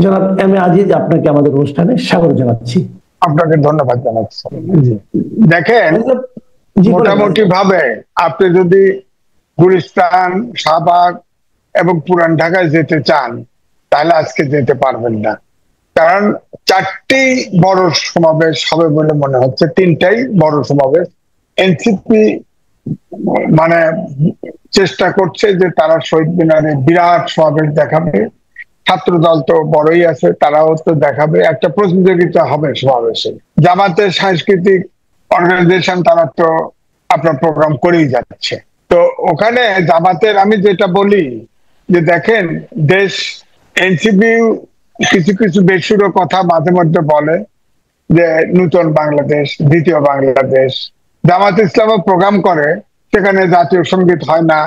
জনাব M A Aziz, আপনাকে আমাদের অনুষ্ঠানে স্বাগত জানাচ্ছি। আপনাকে ধন্যবাদ জানাচ্ছি। দেখেন, মোটামুটি ভাবে আপনি যদি গুলিস্তান, শাহবাগ এবং পুরান ঢাকায় যেতে চান তাহলে আজকে যেতে পারবেন না, কারণ চারটি বড় সমাবেশ হবে বলে মনে হচ্ছে। তিনটাই বড় সমাবেশ। এনসিপি মানে চেষ্টা করছে যে তারা শহীদ মিনারে বিরাট সমাবেশ দেখাবে, ছাত্র দল তো বড়ই আছে, তারাও তো দেখাবে, একটা প্রতিযোগিতা হবে সমাবেশে। জামাতের সাংস্কৃতিক অর্গানাইজেশন তারা তো আপনার প্রোগ্রাম করেই যাচ্ছে। তো ওখানে জামাতের আমি যেটা বলি যে দেখেন, দেশ এনসিপি কিছু কিছু বেসুরো কথা মাঝে মধ্যে বলে যে নূতন বাংলাদেশ, দ্বিতীয় বাংলাদেশ। জামাত ইসলামও প্রোগ্রাম করে, সেখানে জাতীয় সঙ্গীত হয় না,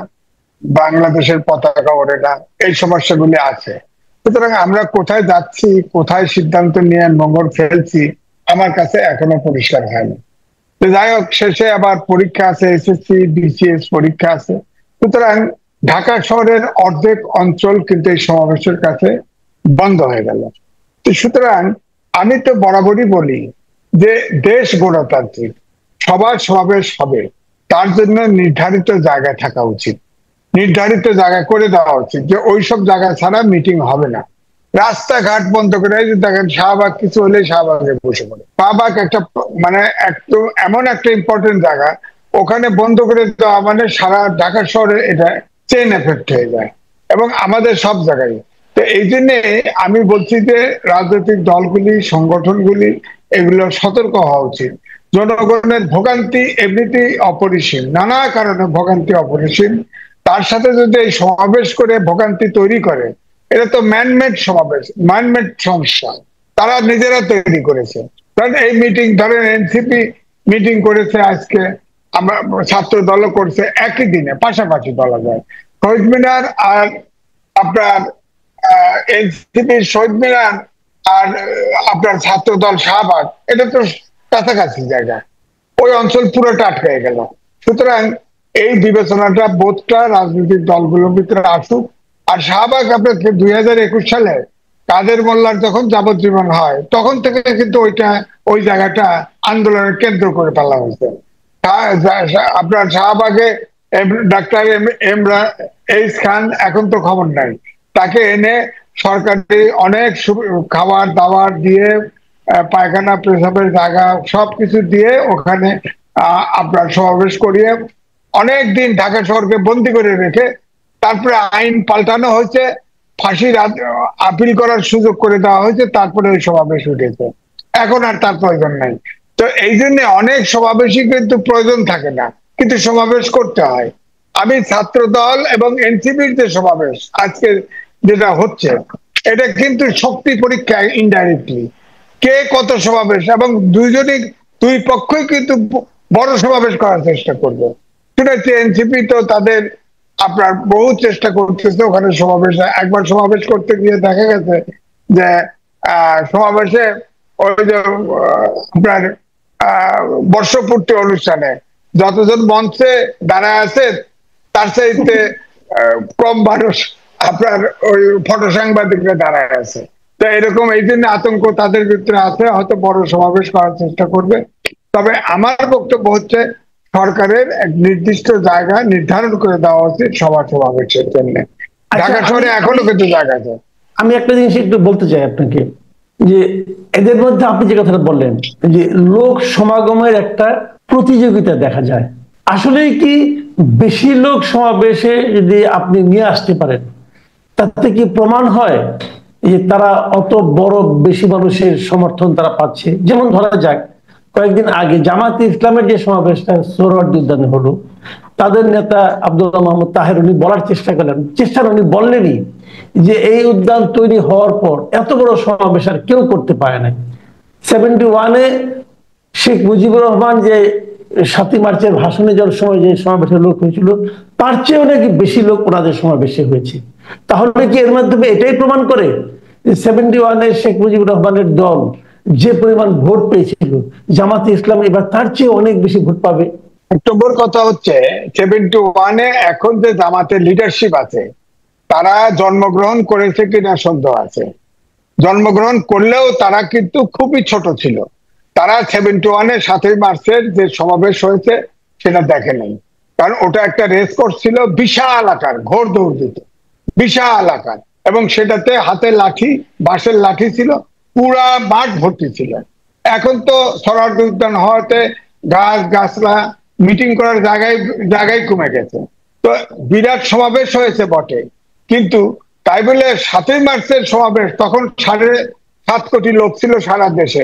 বাংলাদেশের পতাকা ওড়ে না, এই সমস্যাগুলি আছে। সুতরাং আমরা কোথায় যাচ্ছি, কোথায় সিদ্ধান্ত নিয়ে নোংর ফেলছি, আমার কাছে এখনো পরিষ্কার হয়নি। যাই হোক, শেষে আবার পরীক্ষা আছে, এসএসসি বিসিএস পরীক্ষা আছে। সুতরাং ঢাকা শহরের অর্ধেক অঞ্চল কিন্তু এই সমাবেশের কাছে বন্ধ হয়ে গেল। সুতরাং আমি তো বরাবরই বলি যে দেশ গণতান্ত্রিক, সবার সমাবেশ হবে, তার জন্য নির্ধারিত জায়গায় থাকা উচিত, নির্ধারিত জায়গা করে দেওয়া উচিত যে ওইসব জায়গা ছাড়া মিটিং হবে না। রাস্তাঘাট বন্ধ করে, দেখেন শাহবাগ কিছু হলে শাহবাগে বসে পড়ে। শাহবাগ একটা মানে একদম এমন একটা ইম্পর্টেন্ট জায়গা, ওখানে বন্ধ করে দেওয়া মানে সারা ঢাকা শহরে এটা চেইন এফেক্ট হয়ে যায়, এবং আমাদের সব জায়গায়। তো এই জন্যে আমি বলছি যে রাজনৈতিক দলগুলি, সংগঠনগুলি এগুলো সতর্ক হওয়া উচিত। জনগণের ভোগান্তি এমনিতেই অপরিসীম, নানা কারণে ভোগান্তি অপরিসীম, তার সাথে যদি এই সমাবেশ করে ভোগান্তি তৈরি করে, এটা তো ম্যানমেড সমাবেশ, ম্যানমেড সমস্যা তারা নিজেরা তৈরি করেছে। কারণ এই মিটিং ধরেন এনসিপি মিটিং করেছে আজকে, আমরা ছাত্র দলও করছে, একই দিনে পাশাপাশি বলা যায়। শহীদ মিনার আর আপনার এনসিপি শহীদ মিনার আর আপনার ছাত্র দল শাহবাগ, এটা তো কাছাকাছি জায়গা, ওই অঞ্চল পুরোটা আটকে গেল। সুতরাং এই বিবেচনাটা বোধটা রাজনৈতিক দলগুলোর ভিতরে আসুক। আর শাহবাগ আপনার 2021 সালে কাদের মোল্লার যখন যাবজ্জীবন হয়, তখন থেকে কিন্তু ওই জায়গাটা আন্দোলনের কেন্দ্র করে ফেলা হয়েছে। আপনার শাহবাগে ডাক্তার এইচ খান, এখন তো খবর নাই, তাকে এনে সরকারি অনেক খাবার দাবার দিয়ে, পায়খানা পেশাবের জায়গা সবকিছু দিয়ে ওখানে আপনার সমাবেশ করিয়ে অনেক দিন ঢাকা শহরকে বন্দি করে রেখে তারপরে আইন পাল্টানো হয়েছে, ফাঁসির আপিল করার সুযোগ করে দেওয়া হয়েছে, তারপরে ওই সমাবেশ উঠেছে। এখন আর তার প্রয়োজন নাই। তো এই জন্য অনেক সমাবেশই কিন্তু প্রয়োজন থাকে না, কিন্তু সমাবেশ করতে হয়। আমি ছাত্র দল এবং এনসিপির যে সমাবেশ আজকে যেটা হচ্ছে, এটা কিন্তু শক্তি পরীক্ষা ইনডাইরেক্টলি, কে কত সমাবেশ, এবং দুই পক্ষই কিন্তু বড় সমাবেশ করার চেষ্টা করবে। শুনেছি এনসিপি তো তাদের আপনার বহু চেষ্টা করতেছে ওখানে সমাবেশ। একবার সমাবেশ করতে গিয়ে দেখা গেছে যে সমাবেশে ওই যে আপনার বর্ষপূর্তি অনুষ্ঠানে যতজন মঞ্চে দাঁড়ায় আছে তার চাইতে কম মানুষ আপনার ওই ফটো সাংবাদিকরা দাঁড়ায় আছে। তো এরকম এই জন্য আতঙ্ক তাদের ভিতরে আছে, হয়তো বড় সমাবেশ করার চেষ্টা করবে। তবে আমার বক্তব্য হচ্ছে সরকারের এক নির্দিষ্ট জায়গা নির্ধারণ করে দেওয়া উচিত সমাবেশের জন্য। ঢাকা শহরে এখনো কিন্তু জায়গা আছে। আমি একটা জিনিস একটু বলতে চাই আপনাকে, যে এদের মধ্যে আপনি যে কথাটা বললেন যে লোক সমাগমের একটা প্রতিযোগিতা দেখা যায়, আসলে কি বেশি লোক সমাবেশে যদি আপনি নিয়ে আসতে পারেন, তাতে কি প্রমাণ হয় যে তারা অত বড় বেশি মানুষের সমর্থন তারা পাচ্ছে? যেমন ধরা যাক, কয়েকদিন আগে জামাতে ইসলামের যে সমাবেশটা সোহরাওয়ার্দী উদ্যানে হলো, তাদের নেতা আব্দুল্লাহ মাহমুদ তাহের উনি বলার চেষ্টা উনি বললেনই যে এই উদ্যান তৈরি হওয়ার পর এত বড় সমাবেশ আর কেউ করতে পারে নাই। 71-এ শেখ মুজিবুর রহমান যে 7ই মার্চের ভাষণে যাওয়ার সময় যে সমাবেশের লোক হয়েছিল, তার চেয়েও নাকি বেশি লোক ওনাদের সমাবেশে হয়েছে। তাহলে কি এর মাধ্যমে এটাই প্রমাণ করে যে 71-এ শেখ মুজিবুর রহমানের দল যে পরিমাণ ভোট পেয়েছিল, জামাতে ইসলাম এবার তার চেয়ে অনেক বেশি ভোট পাবে? অক্টোবর কথা হচ্ছে 71-এ এখন যে জামাতের লিডারশিপ আছে তারা জন্মগ্রহণ করেছে কিনা সন্দেহ আছে। জন্মগ্রহণ করলেও তারা কিন্তু খুবই ছোট ছিল। তারা 71-এ 7ই মার্চের যে সমাবেশ হয়েছে সেটা দেখে নাই, কারণ ওটা একটা রেস কোর্স ছিল, বিশাল আকার, ঘোর দৌড় দিত, বিশাল আকার, এবং সেটাতে হাতে লাঠি, বাঁশের লাঠি ছিল, পুরা মাঠ ভর্তি ছিল। এখন তো সরার্দি উদ্যান হওয়াতে গাছ গাছলা, মিটিং করার জায়গায় জায়গায় কমে গেছে। তো বিরাট সমাবেশ হয়েছে বটে, কিন্তু তাই বলে 7ই মার্চের সমাবেশ তখন 7.5 কোটি লোক ছিল সারা দেশে,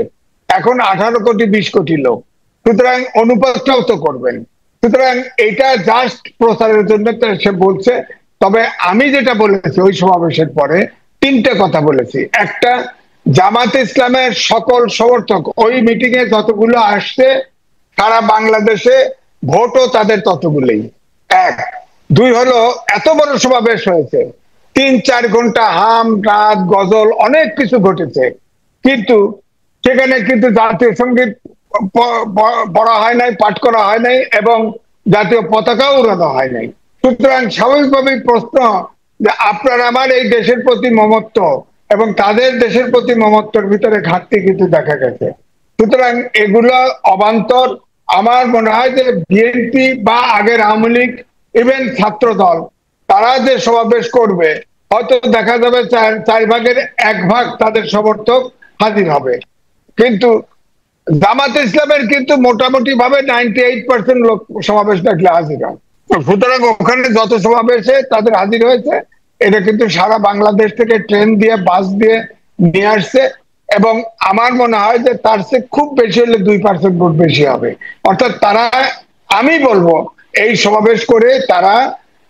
এখন 18 কোটি 20 কোটি লোক। সুতরাং অনুপাতটাও তো করবেন। সুতরাং এটা জাস্ট প্রচারের জন্য সে বলছে। তবে আমি যেটা বলেছি ওই সমাবেশের পরে 3টে কথা বলেছি। একটা, জামাতে ইসলামের সকল সমর্থক ওই মিটিং এ যতগুলো আসছে সারা বাংলাদেশে ভোটও তাদের ততগুলোই। 1, 2 হলো এত বড় সমাবেশ হয়েছে, 3-4 ঘন্টা হাম রাত গজল অনেক কিছু ঘটেছে, কিন্তু সেখানে কিন্তু জাতীয় সঙ্গীত পড়া হয় নাই, পাঠ করা হয় নাই, এবং জাতীয় পতাকাও উড়ানো হয় নাই। সুতরাং স্বাভাবিকভাবেই প্রশ্ন যে আপনার আমার এই দেশের প্রতি মমত্ব এবং তাদের দেশের প্রতি মমত্বর ভিতরে ঘাটতি কিন্তু দেখা গেছে। সুতরাং এগুলো অবান্তর। আমার মনে হয় যে বিএনপি বা আগের আওয়ামী লীগ, ইভেন ছাত্র দল, তারা যে সমাবেশ করবে হয়তো দেখা যাবে 4 ভাগের 1 ভাগ তাদের সমর্থক হাজির হবে, কিন্তু জামাতে ইসলামের কিন্তু মোটামুটি ভাবে 98% লোক সমাবেশ দেখলে হাজির হয়। সুতরাং ওখানে যত সমাবেশে তাদের হাজির হয়েছে, এটা কিন্তু সারা বাংলাদেশ থেকে ট্রেন দিয়ে বাস দিয়ে নিয়ে আসছে, এবং আমার মনে হয় যে তার চেয়ে খুব বেশি হলে 2% ভোট বেশি হবে। অর্থাৎ তারা, আমি বলবো এই সমাবেশ করে তারা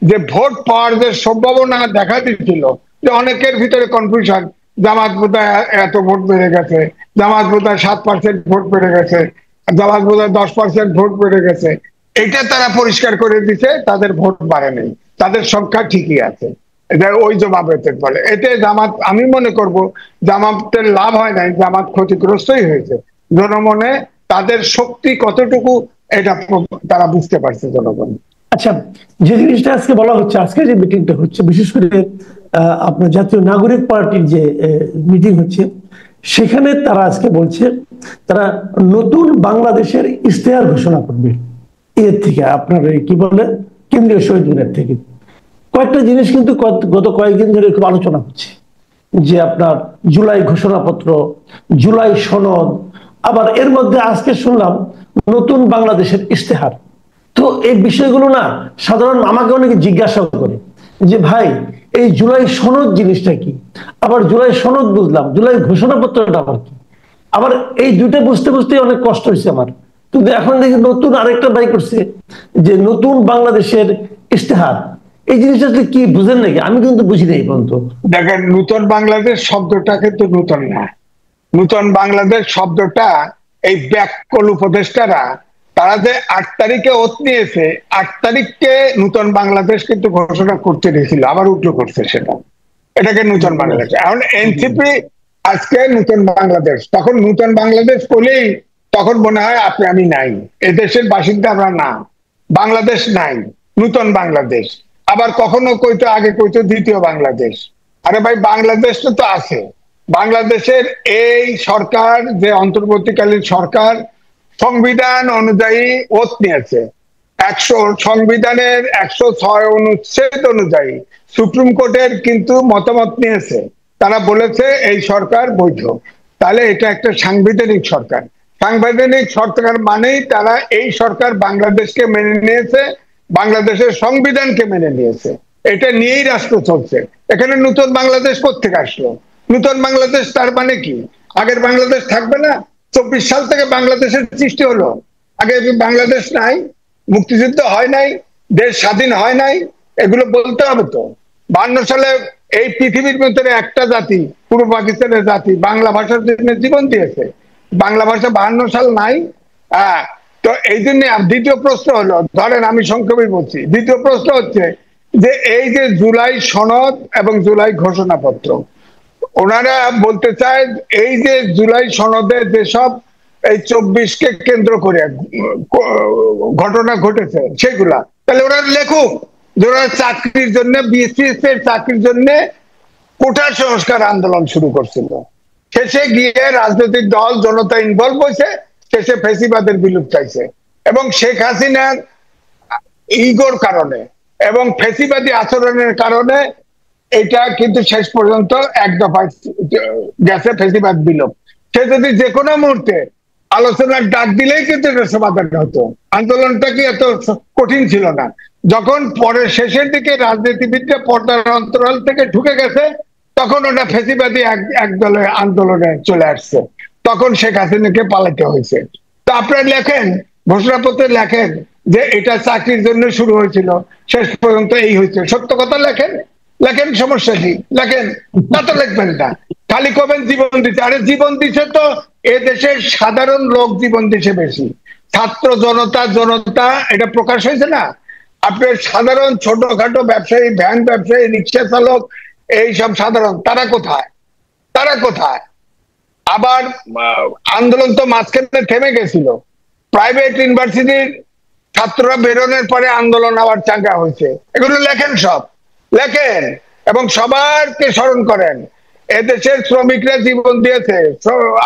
যে ভোট পাওয়ার যে সম্ভাবনা দেখা দিচ্ছিল, যে অনেকের ভিতরে কনফিউশন, জামাত বোধহয় এত ভোট বেড়ে গেছে, জামাত বোধহয় 7% ভোট বেড়ে গেছে, জামাত বোধহয় 10% ভোট বেড়ে গেছে, এটা তারা পরিষ্কার করে দিচ্ছে, তাদের ভোট বাড়ে নেই, তাদের সংখ্যা ঠিকই আছে। এটা ওই জমাবেতের ফলে এতে জামাত, আমি মনে করব জামাতের লাভ হয় নাই, জামাত ক্ষতিগ্রস্তই হয়েছে। জনমনে তাদের শক্তি কতটুকু এটা তারা বুঝতে পারছে জনগণ। আচ্ছা, যে জিনিসটা আজকে বলা হচ্ছে, আজকে যে মিটিংটা হচ্ছে, বিশেষ করে আপনার জাতীয় নাগরিক পার্টির যে মিটিং হচ্ছে, সেখানে তারা আজকে বলছে তারা নতুন বাংলাদেশের ইশতেহার ঘোষণা করবে এর থেকে, আপনার কি বলে কেন্দ্রীয় শহীদ মিনার থেকে। কয়েকটা জিনিস কিন্তু গত কয়েকদিন ধরে খুব আলোচনা হচ্ছে, যে আপনার জুলাই ঘোষণাপত্র, জুলাই সনদ, আবার এর মধ্যে আজকে শুনলাম নতুন বাংলাদেশের ইশতেহার। তো এই বিষয়গুলো না সাধারণ আমাকে অনেকে জিজ্ঞাসা করে যে ভাই এই জুলাই সনদ জিনিসটা কি, আবার জুলাই সনদ বুঝলাম, জুলাই ঘোষণাপত্রটা আবার কি, আবার এই দুটো বুঝতে বুঝতে অনেক কষ্ট হয়েছে আমার। কিন্তু এখন দেখি নতুন আরেকটা বাই করছে যে নতুন বাংলাদেশের ইশতেহার। এই জিনিসটা আসলে কি বুঝেন নাকি? আমি কিন্তু বুঝি নাই পর্যন্ত। দেখেন, নতুন বাংলাদেশ শব্দটা কিন্তু নতুন না। নতুন বাংলাদেশ শব্দটা এই ব্যাককল উপদেষ্টারা তারা যে 8 তারিখে ওত নিয়েছে, 8 তারিখকে নতুন বাংলাদেশ কিন্তু ঘোষণা করতে দিয়েছিল, আবার উল্টো করছে সেটা, এটাকে নতুন বাংলাদেশ। এখন এনসিপি আজকে নতুন বাংলাদেশ, তখন নতুন বাংলাদেশ বলেই তখন মনে হয় আপনি আমি নাই, এদেশের বাসিন্দা আমরা না, বাংলাদেশ নাই, নতুন বাংলাদেশ। আবার কখনো কইতো, আগে কইতো দ্বিতীয় বাংলাদেশ। আরে ভাই, বাংলাদেশটা তো আছে। বাংলাদেশের এই সরকার, যে অন্তর্বর্তীকালীন সরকার, সংবিধান অনুযায়ী ওত নিয়েছে। সংবিধানের 106 অনুচ্ছেদ অনুযায়ী সুপ্রিম কোর্টের কিন্তু মতামত নিয়েছে, তারা বলেছে এই সরকার বৈধ। তাহলে এটা একটা সাংবিধানিক সরকার। সাংবিধানিক সরকার মানেই তারা, এই সরকার বাংলাদেশকে মেনে নিয়েছে, বাংলাদেশের সংবিধানকে মেনে নিয়েছে, এটা নিয়েই রাষ্ট্র চলছে। এখানে নতুন বাংলাদেশ কোত্থেকে আসলো? নতুন বাংলাদেশ তার মানে কি আগের বাংলাদেশ থাকবে না? 24 সাল থেকে বাংলাদেশের সৃষ্টি হলো, আগে বাংলাদেশ নাই, মুক্তিযুদ্ধ হয় নাই, দেশ স্বাধীন হয় নাই, এগুলো বলতে হবে তো। 52 সালে এই পৃথিবীর ভিতরে একটা জাতি, পূর্ব পাকিস্তানের জাতি, বাংলা ভাষার জন্য জীবন দিয়েছে। বাংলা ভাষা 52 সাল নাই। হ্যাঁ, তো এই জন্য দ্বিতীয় প্রশ্ন হলো, ধরেন আমি সংক্ষেপে বলছি, দ্বিতীয় প্রশ্ন হচ্ছে যে এই যে জুলাই সনদ এবং জুলাই ঘোষণাপত্র, ওনারা বলতে চায় এই যে জুলাই সনদে যেসব এই 24কে কেন্দ্র করে ঘটনা ঘটেছে সেগুলা, তাহলে ওরা লেখুক যে ওরা চাকরির জন্য, বিসিএস এর চাকরির জন্য কোটা সংস্কার আন্দোলন শুরু করছিল। শেষে গিয়ে রাজনৈতিক দল জনতা ইনভলভ হয়েছে, শেষে ফেসিবাদের বিলুপ্ত চাইছে। এবং শেখ হাসিনার ইগোর কারণে এবং ফেসিবাদী আচরণের কারণে এটা কিন্তু শেষ পর্যন্ত এক দফায় গেছে ফেসিবাদ বিলোপ। সে যদি যে কোনো মুহূর্তে আলোচনার ডাক দিলেই কিন্তু এটা সমাধান হতো। আন্দোলনটা কি এত কঠিন ছিল না। যখন পরে শেষের দিকে রাজনীতিবিদরা পর্দার অন্তরাল থেকে ঢুকে গেছে, তখন ওটা ফেসিবাদী এক দলে আন্দোলনে চলে আসছে, তখন শেখ হাসিনাকে পালাতে হয়েছে। তো আপনারা লেখেন, ঘোষণাপত্রে লেখেন যে এটা চাকরির জন্য শুরু হয়েছিল, শেষ পর্যন্ত এই হয়েছে। সত্য কথা লেখেন, লেখেন, সমস্যা কি? লেখেন, তা তো লিখবেন না, খালি কবেন জীবন দিচ্ছে। আরে জীবন দিচ্ছে তো এ দেশের সাধারণ লোক জীবন দিচ্ছে বেশি, ছাত্র জনতা এটা প্রকাশ হয়েছে না। আপনার সাধারণ ছোটখাটো ব্যবসায়ী, ভ্যান ব্যবসায়ী, রিক্সা চালক, এইসব সাধারণ, তারা কোথায়? তারা কোথায়? আবার আন্দোলন তো মাঝখানে থেমে গেছিল। প্রাইভেট ইউনিভার্সিটির ছাত্ররা বেরোনোর পরে আন্দোলন আবার চাঙ্গা হয়েছে। এগুলো লেখেন, সব লেখেন এবং সবারকে স্মরণ করেন। এদেশের শ্রমিকরা জীবন দিয়েছে,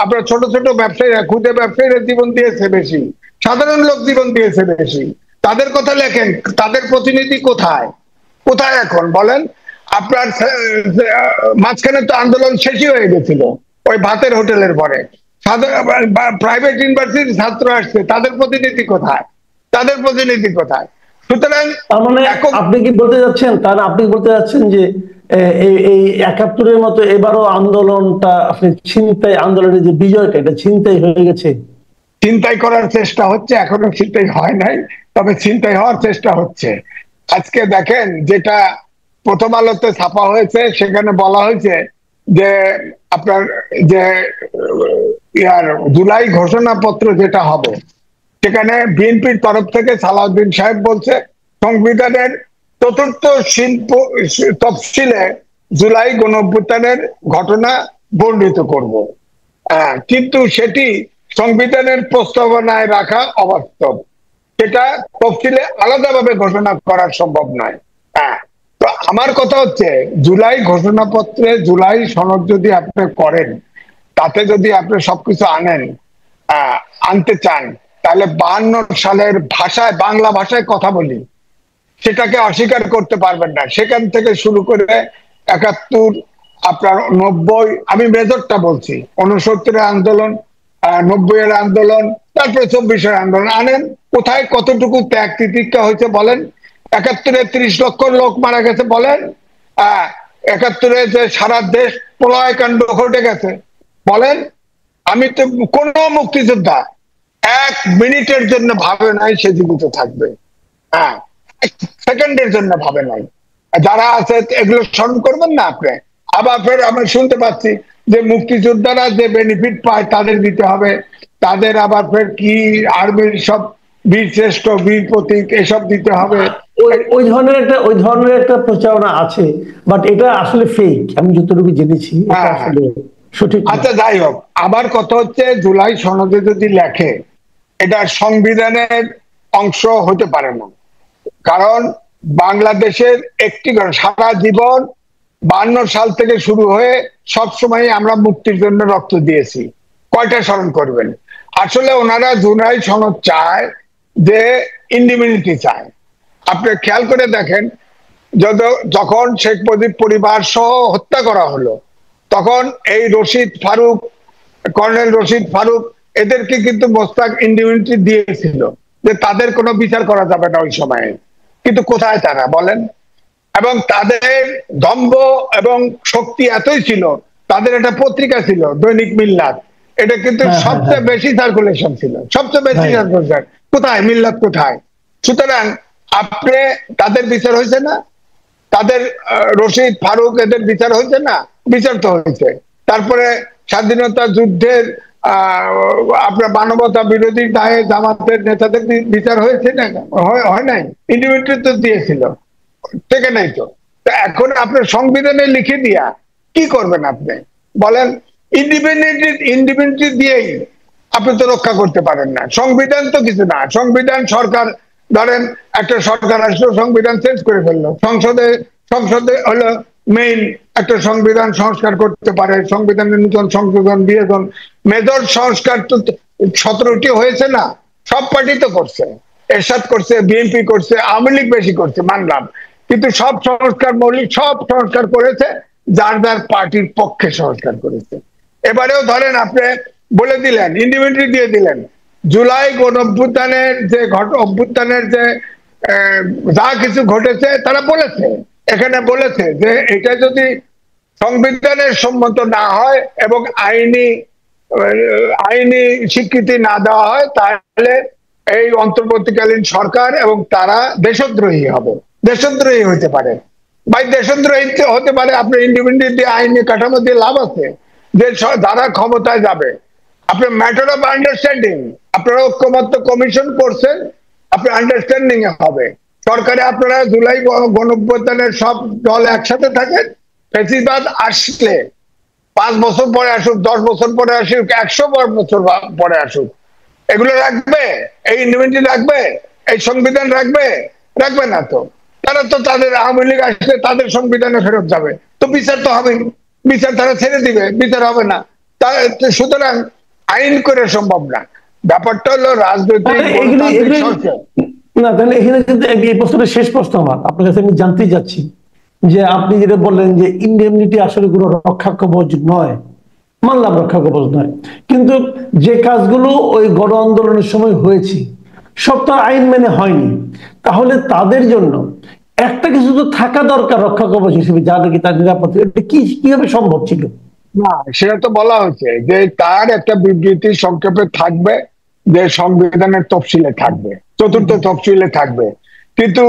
আপনার ছোট ছোট ব্যবসায়ীরা, ক্ষুদে ব্যবসায়ীরা জীবন দিয়েছে বেশি, সাধারণ লোক জীবন দিয়েছে বেশি। তাদের কথা লেখেন। তাদের প্রতিনিধি কোথায়? কোথায় এখন বলেন? আপনার মাঝখানে তো আন্দোলন শেষই হয়ে গেছিল ওই ভাতের হোটেলের পরে। প্রাইভেট ইউনিভার্সিটির ছাত্র আসছে, তাদের প্রতিনিধি কোথায়? তাদের প্রতিনিধি কোথায়? সুতরাং মানে আপনি কি বলতে যাচ্ছেন, তাহলে আপনি বলতে যাচ্ছেন যে এই ৭১-এর মতো এবারও আন্দোলনটা আপনি ছিনতাই, আন্দোলনের যে বিজয়টা, এটা ছিনতাই হয়ে গেছে? ছিনতাই করার চেষ্টা হচ্ছে, এখনো ছিনতাই হয় নাই, তবে ছিনতাই হওয়ার চেষ্টা হচ্ছে। আজকে দেখেন, যেটা প্রথম আলোতে ছাপা হয়েছে, সেখানে বলা হয়েছে যে আপনার যে জুলাই ঘোষণাপত্র যেটা হবে, সেখানে বিএনপির তরফ থেকে সালাউদ্দিন সাহেব বলছে সংবিধানের ৪র্থ তফসিলে জুলাই গণঅভ্যুত্থানের ঘটনা বর্ণিত করব। কিন্তু সেটি সংবিধানের প্রস্তাবনায় রাখা অবাস্তব, সেটা তফসিলে আলাদাভাবে ঘোষণা করা সম্ভব নয়। তো আমার কথা হচ্ছে, জুলাই ঘোষণাপত্রে জুলাই সনদ যদি আপনি করেন, তাতে যদি আপনি সবকিছু আনতে চান, তাহলে ৫২ সালের ভাষায়, বাংলা ভাষায় কথা বলি, সেটাকে অস্বীকার করতে পারবেন না। সেখান থেকে শুরু করে ৭১, আপনার ৯০, আমি মেজরটা বলছি, ৬৯-এর আন্দোলন, ৯০-এর আন্দোলন, তারপরে ২৪-এর আন্দোলন আনেন। কোথায় কতটুকু ত্যাগ তিতিক্ষা হয়েছে বলেন? ৭১-এ ৩০ লক্ষ লোক মারা গেছে বলেন? ৭১-এ যে সারা দেশ প্রলয়কাণ্ড ঘটে গেছে বলেন? আমি তো কোন মুক্তিযোদ্ধা ১ মিনিটের জন্য ভাবে নাই সে জীবিত থাকবে, ১ সেকেন্ডের জন্য ভাবে নাই। যারা আছে এগুলো স্মরণ করবেন না আপনি? আবার ফের আমরা শুনতে পাচ্ছি যে মুক্তিযোদ্ধারা যে বেনিফিট পায় তাদের দিতে হবে, তাদের আবার ফের কি আর্মির সব বীর শ্রেষ্ঠ, বীর প্রতীক এসব দিতে হবে। ওই ধরনের একটা প্রচারণা আছে, বাট এটা আসলে ফেক, আমি যতটুকু জেনেছি এটা আসলে সঠিক। আচ্ছা, যাই হোক, আমার কথা হচ্ছে, জুলাই সনদে যদি লেখে, এটা সংবিধানের অংশ হতে পারে না। কারণ বাংলাদেশের একটি সারা জীবন ৫২ সাল থেকে শুরু হয়ে সবসময় আমরা মুক্তির জন্য রক্ত দিয়েছি। কয়টা স্মরণ করবেন? আসলে ওনারা জুলাই সনদ চায় যে ইন্ডিমিউনিটি চায়। আপনি খেয়াল করে দেখেন, যখন শেখ মুজিব পরিবার সহ হত্যা করা হলো, তখন এই রশিদ ফারুক, কর্নেল রশিদ ফারুক, এদেরকে কিন্তু মোস্তাক ইন্ডিমিউনিটি দিয়েছিল যে তাদের কোনো বিচার করা যাবে না ওই সময়ে। কিন্তু কোথায় তারা বলেন? এবং তাদের দম্ভ এবং শক্তি এতই ছিল, তাদের একটা পত্রিকা ছিল দৈনিক মিল্লাত, এটা কিন্তু সবচেয়ে বেশি সার্কুলেশন ছিল, সবচেয়ে বেশি সার্কুলেশন। কোথায় মিল্লাত? কোথায়? সুতরাং আপনি, তাদের বিচার হয়েছে না? তাদের রশিদ ফারুক এদের বিচার হয়েছে না? বিচার তো হয়েছে। তারপরে স্বাধীনতা যুদ্ধের আপনার মানবতা বিরোধী দায়ে জামাতের নেতাদের বিচার হয়েছে না? হয় নাই? ইন্ডিভিজুয়াল তো দিয়েছিল, থেকে নাই তো। এখন আপনার সংবিধানে লিখে দিয়া কি করবেন আপনি বলেন? ইন্ডিপেন্ডেন্ট দিয়েই আপনি তো রক্ষা করতে পারেন না। সংবিধান তো কিছু না। সংবিধান সরকার, ধরেন একটা সরকার আসলো, সংবিধান চেঞ্জ করে ফেললো, সংসদে হলো মেইন একটা সংবিধান সংস্কার করতে পারে, সংবিধানের নতুন সংশোধন বিয়োজন, মেজর সংস্কার তো 17টি হয়েছে না, সব পার্টি তো করছে, এরশাদ করছে, বিএনপি করছে, আওয়ামী লীগ বেশি করছে মানলাম, কিন্তু সব সংস্কার মৌলিক সব সংস্কার করেছে যার যার পার্টির পক্ষে সংস্কার করেছে। এবারেও ধরেন আপনি বলে দিলেন, ইন্ডিপেন্ডেন্ট দিয়ে দিলেন, জুলাই অভ্যুত্থানের যে যা কিছু ঘটেছে তারা বলেছে, এখানে বলেছে যে এটা যদি সংবিধানের সম্মত না হয় এবং আইনি স্বীকৃতি না দেওয়া হয় তাহলে এই অন্তর্বর্তীকালীন সরকার এবং তারা দেশদ্রোহী হবে, দেশদ্রোহী হতে পারে। ভাই দেশদ্রোহী হতে পারে, আপনার ইন্ডিপেন্ডেন্ট দিয়ে আইনি কাঠামো দিয়ে লাভ আছে যে যারা ক্ষমতায় যাবে, আপনার ম্যাটার অফ আন্ডারস্ট্যান্ডিং, আপনারা ঐক্যমত্য কমিশন করছেন, আপনার আন্ডারস্ট্যান্ডিং এ হবে। সরকারে আপনারা জুলাই গণঅভ্যুত্থানের সব দল একসাথে থাকেন, ফ্যাসিবাদ আসলে 5 বছর পরে আসুক, 10 বছর পরে আসুক, 100 বছর পরে আসুক, এগুলো রাখবে? এই ইন্ডিপেন্ডেন্ট রাখবে? এই সংবিধান রাখবে? রাখবে না তো। তারা তো তাদের আওয়ামী লীগ আসলে তাদের সংবিধানে ফেরত যাবে, তো বিচার তো হবে, বিচার তারা ছেড়ে দিবে, বিচার হবে না। সুতরাং আইন করে সম্ভব না, ব্যাপারটা হলো রাজনৈতিক না। তাহলে এখানে কিন্তু এই প্রশ্নটা শেষ প্রশ্ন আমার আপনার কাছে, আমি জানতেই যাচ্ছি যে আপনি যেটা বললেন যে ইন্ডেমনিটি আসলে কোনো রক্ষা কবচ নয়, মানলাম রক্ষা কবচ নয়, কিন্তু যে কাজগুলো ওই গণ আন্দোলনের সময় হয়েছে সব তো আইন মেনে হয়নি, তাহলে তাদের জন্য একটা কিছু তো থাকা দরকার রক্ষা কবচ হিসেবে, যা নাকি তার নিরাপত্তা, এটা কিভাবে সম্ভব ছিল? না, সেটা তো বলা হয়েছে যে তার একটা বিবৃতি সংক্ষেপে থাকবে, যে সংবিধানের তফসিলে থাকবে, 4র্থ তফসিলে থাকবে, কিন্তু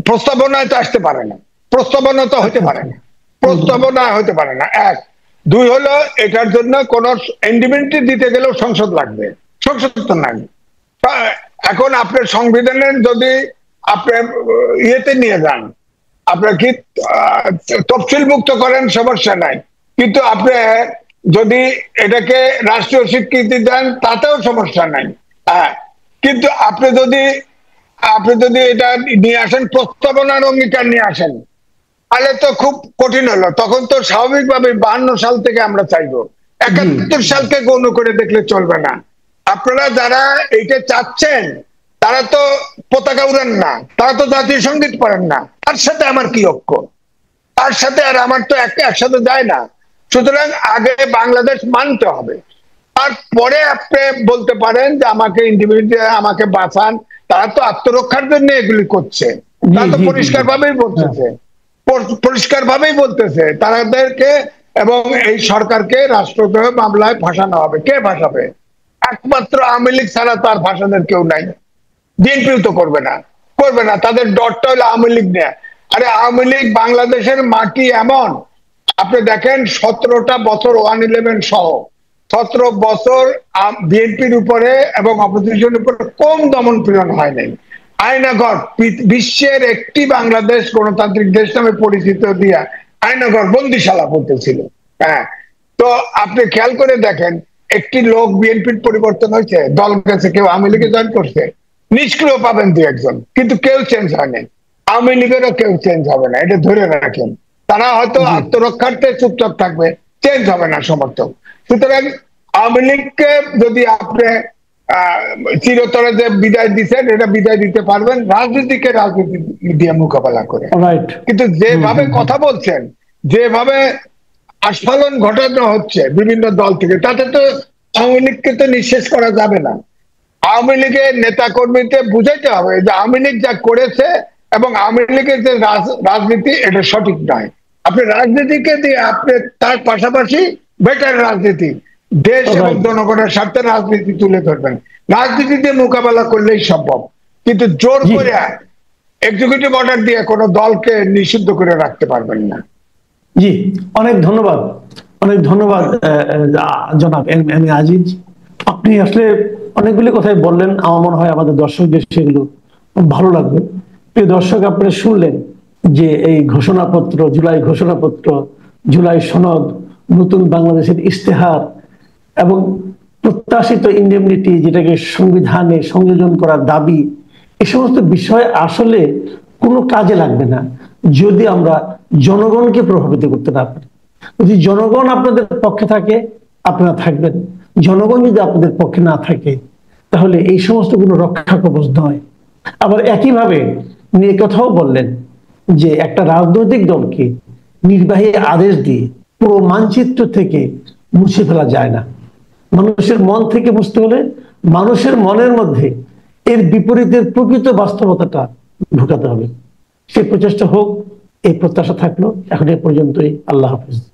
প্রস্তাবনায় তো আসতে পারে না, প্রস্তাবনা তো হতে পারে না, প্রস্তাবনা হতে পারে না। 1, 2 হলো এটার জন্য কোন ইন্ডিপেন্ডেন্ট দিতে গেলেও সংসদ লাগবে, সংসদ তো নাই। এখন আপনার সংবিধানের যদি আপনার ইয়েতে নিয়ে যান, আপনার কি তফসিল মুক্ত করেন, সমস্যা নাই, কিন্তু আপনি যদি এটাকে রাষ্ট্রীয় স্বীকৃতি দেন তাতেও সমস্যা নাই। হ্যাঁ, কিন্তু আপনি যদি এটা নিয়ে আসেন, প্রস্তাবনার অঙ্গীকার নিয়ে আসেন, তাহলে তো খুব কঠিন হলো। তখন তো স্বাভাবিকভাবে 52 সাল থেকে আমরা চাইবো, 71 সালকে গৌণ করে দেখলে চলবে না। আপনারা যারা এইটা চাচ্ছেন তারা তো পতাকা উড়ান না, তারা তো জাতীয় সঙ্গীত পড়েন না, তার সাথে আমার কি ঐক্য? তার সাথে আর আমার তো একসাথে যায় না। সুতরাং আগে বাংলাদেশ মানতে হবে, তারপরে আপনি বলতে পারেন যে আমাকে ইন্ডিভিজুয়াল, আমাকে বাঁচান। তারা তো আত্মরক্ষার জন্য এগুলি করছে, তারা তো পরিষ্কার ভাবেই বলতেছে তাদেরকে এবং এই সরকারকে রাষ্ট্রদ্রোহ মামলায় ফাঁসানো হবে। কে ফাঁসাবে? একমাত্র আওয়ামী লীগ ছাড়া তার ফাঁসানোর কেউ নাই। বিএনপিও তো করবে না, তাদের ডরটা হলো আওয়ামী লীগ নেয়া। আরে আওয়ামী লীগ বাংলাদেশের মাটি এমন, আপনি দেখেন 17টা বছর 111 সহ 17 বছর বিএনপির উপরে এবং অপোজিশনের উপরে কম দমন পীড়ন হয় নাই। আয়নাঘর, বিশ্বের একটি বাংলাদেশ গণতান্ত্রিক দেশ নামে পরিচিত দিয়া আয়নাঘর বন্দিশালা বলতেছিল। হ্যাঁ, তো আপনি খেয়াল করে দেখেন, একটি লোক বিএনপির পরিবর্তন হয়েছে, দল গেছে, কেউ আওয়ামী লীগে জয়েন করছে, নিষ্ক্রিয় পাবেন 2-1জন, কিন্তু কেউ চেঞ্জ হয়নি। আওয়ামী লীগেরও কেউ চেঞ্জ হবে না, এটা ধরে রাখেন। তারা হয়তো আত্মরক্ষার্থে চুপচাপ থাকবে, চেঞ্জ হবে না সমর্থক। সুতরাং আওয়ামী লীগকে যদি আপনি চিরতরে যে বিদায় দিচ্ছেন, এটা বিদায় দিতে পারবেন রাজনীতি দিয়ে মোকাবেলা করে। কিন্তু যেভাবে কথা বলছেন, যেভাবে আস্ফালন ঘটানো হচ্ছে বিভিন্ন দল থেকে, তাতে তো আওয়ামী লীগকে তো নিঃশেষ করা যাবে না। আওয়ামী লীগের নেতা কর্মীকে বুঝাইতে হবে যে আওয়ামী লীগ যা করেছে এবং আওয়ামী লীগের যে রাজনীতি, এটা সঠিক নয়। আপনি রাজনীতিকে দিয়ে আপনি তার পাশাপাশি বেটার রাজনীতি, দেশ এবং জনগণের স্বার্থে রাজনীতি তুলে ধরবেন। রাজনীতি দিয়ে মোকাবেলা করলেই সম্ভব, কিন্তু জোর করে এক্সিকিউটিভ অর্ডার দিয়ে কোনো দলকে নিষিদ্ধ করে রাখতে পারবেন না। জি, অনেক ধন্যবাদ, জনাব এম এ আজিজ। আপনি আসলে অনেকগুলি কথাই বললেন, আমার মনে হয় আমাদের দর্শকদের সেগুলো ভালো লাগবে। প্রিয় দর্শক, আপনারা শুনলেন যে এই ঘোষণাপত্র, জুলাই সনদ, নতুন বাংলাদেশের ইশতেহার এবং প্রত্যাশিত ইন্ডেমনিটি, যেটাকে সংবিধানে সংযোজন করার দাবি, এই সমস্ত বিষয় আসলে কোনো কাজে লাগবে না যদি আমরা জনগণকে প্রভাবিত করতে না পারি। যদি জনগণ আপনাদের পক্ষে থাকে আপনারা থাকবেন, জনগণ যদি আপনাদের পক্ষে না থাকে তাহলে এই সমস্ত কোনো রক্ষা কবচ নয়। আবার একইভাবে নিয়ে কথাও বললেন যে একটা রাজনৈতিক দলকে নির্বাহী আদেশ দিয়ে পুরো মানচিত্র থেকে মুছে ফেলা যায় না। মানুষের মন থেকে বুঝতে হলে মানুষের মনের মধ্যে এর বিপরীতের প্রকৃত বাস্তবতাটা ঢুকাতে হবে। সে প্রচেষ্টা হোক, এই প্রত্যাশা থাকলো। এখন এ পর্যন্তই। আল্লাহ হাফিজ।